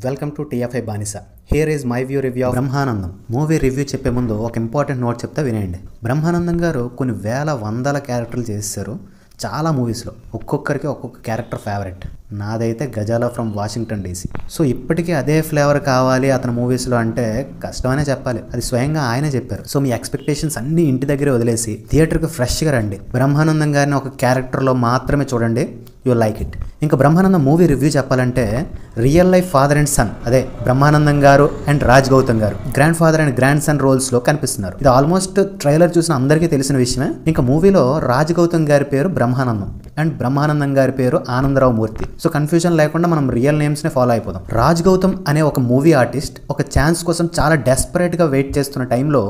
Welcome to TFI బానిసా. Here is my view review of Brahmanandam. Movie review చెప్పే ముందు ఒక ఇంపార్టెంట్ నోట్ చెప్తా వినేయండి. బ్రహ్మానందం గారు కొన్ని వందల క్యారెక్టర్లు చేశారు చాలా మూవీస్లో. ఒక్కొక్కరికి ఒక్కొక్క క్యారెక్టర్ ఫేవరెట్. నాదైతే Gazala from Washington DC. So ఇప్పటికీ అదే ఫ్లేవర్ కావాలి అతని మూవీస్లో అంటే కష్టమనే చెప్పాలి. అది స్వయంగా ఆయనే చెప్పారు. సో మీ ఎక్స్పెక్టేషన్స్ అన్నీ ఇంటి దగ్గరే వదిలేసి థియేటర్కి ఫ్రెష్గా రండి. బ్రహ్మానందం గారిని ఒక క్యారెక్టర్లో మాత్రమే చూడండి, యూ లైక్ ఇట్. ఇంకా బ్రహ్మానందం మూవీ రివ్యూ చెప్పాలంటే real life father and son, అదే బ్రహ్మానందం గారు అండ్ రాజ్ గౌతమ్ గారు grandfather and grandson రోల్స్లో కనిపిస్తున్నారు. ఇది ఆల్మోస్ట్ ట్రైలర్ చూసిన అందరికీ తెలిసిన విషయమే. ఇంకా మూవీలో రాజ్ గౌతమ్ గారి పేరు బ్రహ్మానందం అండ్ బ్రహ్మానందం గారి పేరు ఆనందరావు మూర్తి. సో కన్ఫ్యూజన్ లేకుండా మనం రియల్ నేమ్స్ని ఫాలో అయిపోదాం. రాజ్ గౌతమ్ అనే ఒక మూవీ ఆర్టిస్ట్ ఒక ఛాన్స్ కోసం చాలా డెస్పరేట్గా వెయిట్ చేస్తున్న టైంలో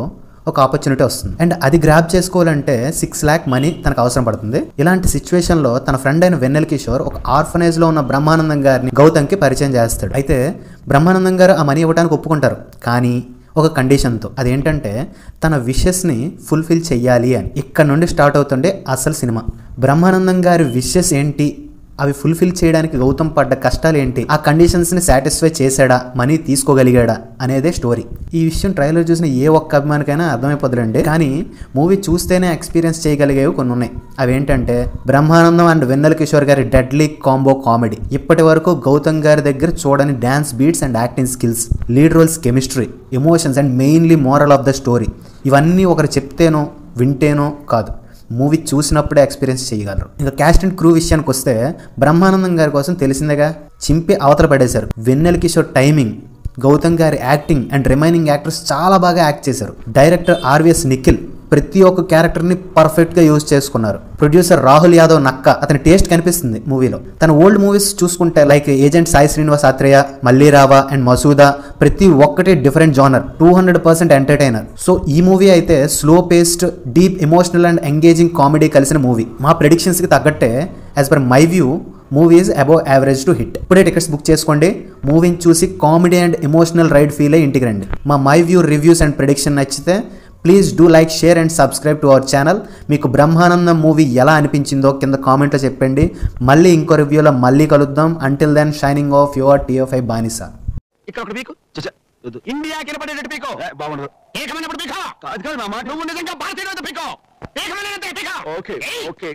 ఒక ఆపర్చునిటీ వస్తుంది అండ్ అది గ్రాబ్ చేసుకోవాలంటే 6 lakhs మనీ తనకు అవసరం పడుతుంది. ఇలాంటి సిచ్యువేషన్ లో తన ఫ్రెండ్ అయిన వెన్నెల కిషోర్ ఒక ఆర్ఫనేజ్ లో ఉన్న బ్రహ్మానందం గారిని గౌతమ్కి పరిచయం చేస్తాడు. అయితే బ్రహ్మానందం గారు ఆ మనీ ఇవ్వడానికి ఒప్పుకుంటారు, కానీ ఒక కండిషన్తో. అదేంటంటే తన విషెస్ని ఫుల్ఫిల్ చెయ్యాలి అని. ఇక్కడ నుండి స్టార్ట్ అవుతుండే అసలు సినిమా. బ్రహ్మానందం గారి విషెస్ ఏంటి, అవి ఫుల్ఫిల్ చేయడానికి గౌతమ్ పడ్డ కష్టాలు ఏంటి, ఆ కండిషన్స్ని సాటిస్ఫై చేశాడా, మనీ తీసుకోగలిగాడా అనేదే స్టోరీ. ఈ విషయం ట్రైలర్ చూసిన ఏ ఒక్క అభిమానికైనా అర్థమైపోతుందండి. కానీ మూవీ చూస్తేనే ఎక్స్పీరియన్స్ చేయగలిగేవి కొన్ని ఉన్నాయి. అవేంటంటే బ్రహ్మానందం అండ్ వెన్నెల కిషోర్ గారి డెడ్లీ కాంబో కామెడీ, ఇప్పటి వరకు గౌతమ్ గారి దగ్గర చూడని dance beats and acting skills, lead roles chemistry, emotions and mainly moral of the story. ఇవన్నీ ఒకరు చెప్తేనో వింటేనో కాదు, మూవీ చూసినప్పుడే ఎక్స్పీరియన్స్ చేయగలరు. ఇంకా క్యాస్ట్ అండ్ క్రూ విషయానికి వస్తే బ్రహ్మానందం గారి కోసం తెలిసిందేగా, చింపి అవతల పడేశారు. వెన్నెల కిషోర్ టైమింగ్, గౌతమ్ గారి యాక్టింగ్ అండ్ రిమైనింగ్ యాక్టర్స్ చాలా బాగా యాక్ట్ చేశారు. డైరెక్టర్ ఆర్విఎస్ నిఖిల్ ప్రతి ఒక్క క్యారెక్టర్ని పర్ఫెక్ట్గా యూజ్ చేసుకున్నారు. ప్రొడ్యూసర్ రాహుల్ యాదవ్ నక్క, అతని టేస్ట్ కనిపిస్తుంది మూవీలో. తన ఓల్డ్ మూవీస్ చూసుకుంటే like agent Sai Srinivas Athreya, Malli Raava and Masooda, ప్రతి ఒక్కటి డిఫరెంట్ జానర్, 200% ఎంటర్టైనర్. సో ఈ మూవీ అయితే slow paced, deep emotional and engaging comedy కలిసిన మూవీ. మా ప్రెడిక్షన్స్కి తగ్గట్టే as per my view movie is above average to hit. ఇప్పుడే టికెట్స్ బుక్ చేసుకోండి. మూవీని చూసి comedy and emotional ride feel అయ్యి ఇంటికి రండి. మా my view reviews and prediction నచ్చితే please do like, share and subscribe to our channel. మీకు బ్రహ్మానందం మూవీ ఎలా అనిపించిందో కింద కామెంట్లో చెప్పండి. మళ్ళీ ఇంకో రివ్యూలో మళ్ళీ కలుద్దాం. Until then signing off your TFI బానిసా. ఇక్కడ పీకు ఇండియా కినపడేటట్టు పీకో బాగుండదు. ఏకమైనప్పుడు పీకో కాదు కాదు మామ, నువ్వు నిజంగా భారతీయుడు పీకో. ఏకమైన పీకో. Okay okay.